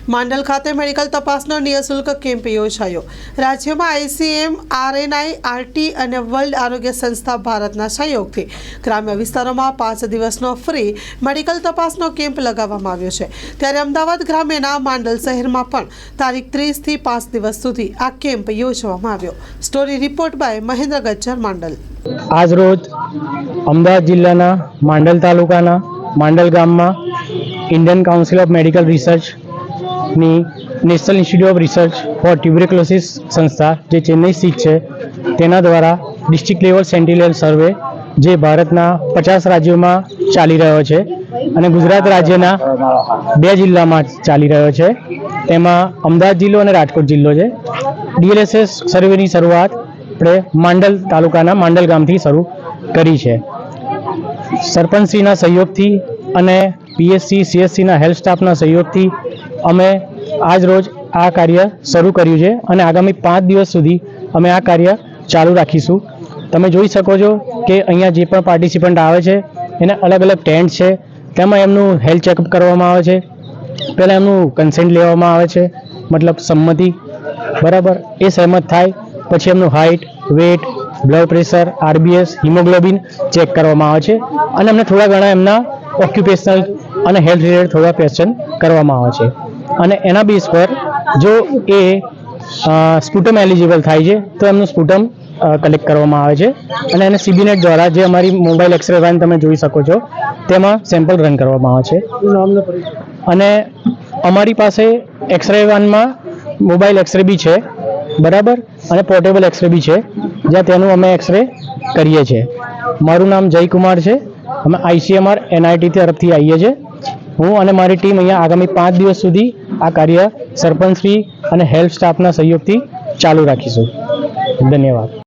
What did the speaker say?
માંડલ ખાતે મેડિકલ તપાસનો નિઃશુલ્ક કેમ્પ યોજાયો। રાજ્યમાં ICM, RNI, RT અને વર્લ્ડ આરોગ્ય સંસ્થા ભારતના સહયોગથી ગ્રામ્ય વિસ્તારોમાં 5 દિવસનો ફ્રી મેડિકલ તપાસનો કેમ્પ લગાવવામાં આવ્યો છે। ત્યારે અમદાવાદ ગ્રામ્યના માંડલ શહેરમાં પણ તારીખ 30 થી 5 દિવસ સુધી આ કેમ્પ યોજવામાં આવ્યો। Story report by Mahendra Gajjar Mandal. આજ રોજ અમદાવાદ જિલ્લાના માંડલ તાલુકાના માંડલ ગામમાં ઇન્ડિયન કાઉન્સિલ ઓફ મેડિકલ રિસર્ચની National Institute of Research for Tuberculosis સંસ્થા જે ચેન્નઈ સ્થિત છે તેના દ્વારા ડિસ્ટ્રિક્ટ લેવલ સેન્ટિનલ સર્વે જે ભારતના 50 રાજ્યોમાં ચાલી રહ્યો છે અને ગુજરાત રાજ્યના 2 જિલ્લામાં ચાલી રહ્યો છે। તેમાં અમદાવાદ જિલ્લો અને રાજકોટ જિલ્લો છે। DLSS સર્વેની શરૂઆત આપણે માંડલ તાલુકાના માંડલ ગામથી શરૂ કરી છે। સરપંચશ્રીના સહયોગથી અને PSC CSCના હેલ્થ સ્ટાફના સહયોગથી અમે આજ રોજ આ કાર્ય શરૂ કર્યું છે અને આગામી 5 દિવસ સુધી અમે આ કાર્ય ચાલુ રાખીશું। તમે જોઈ શકો છો કે અહીંયા જે પણ પાર્ટિસિપન્ટ આવે છે એને અલગ અલગ ટેન્ટ છે, તેમાં એમનું હેલ્થ ચેકઅપ કરવામાં આવે છે। પહેલાં એમનું કન્સેન્ટ લેવામાં આવે છે, મતલબ સંમતિ, બરાબર। એ સહમત થાય પછી એમનું height, weight, blood pressure, RBS, haemoglobin check કરવામાં આવે છે અને એમને થોડા ઘણા એમના ઓક્યુપેશનલ અને હેલ્થ રિલેટેડ થોડા ક્વેશ્ચન કરવામાં આવે છે અને એના બેઝ પર જો એ સ્પુટમ એલિજિબલ થાય છે તો એમનું સ્પુટમ કલેક્ટ કરવામાં આવે છે અને એને CBNet દ્વારા જે અમારી મોબાઈલ એક્સરે વાન તમે જોઈ શકો છો તેમાં સેમ્પલ રન કરવામાં આવે છે। અને અમારી પાસે એક્સરે વાનમાં મોબાઈલ એક્સરે બી છે, બરાબર, અને પોર્ટેબલ એક્સરે બી છે જ્યાં તેનું અમે એક્સરે કરીએ છીએ। મારું નામ જયકુમાર છે। અમે ICMR NIT તરફથી આવીએ છીએ। હું અને મારી ટીમ અહીંયા આગામી 5 દિવસ સુધી આ કાર્ય સરપંચશ્રી અને હેલ્થ સ્ટાફના સહયોગથી ચાલુ રાખીશું। ધન્યવાદ।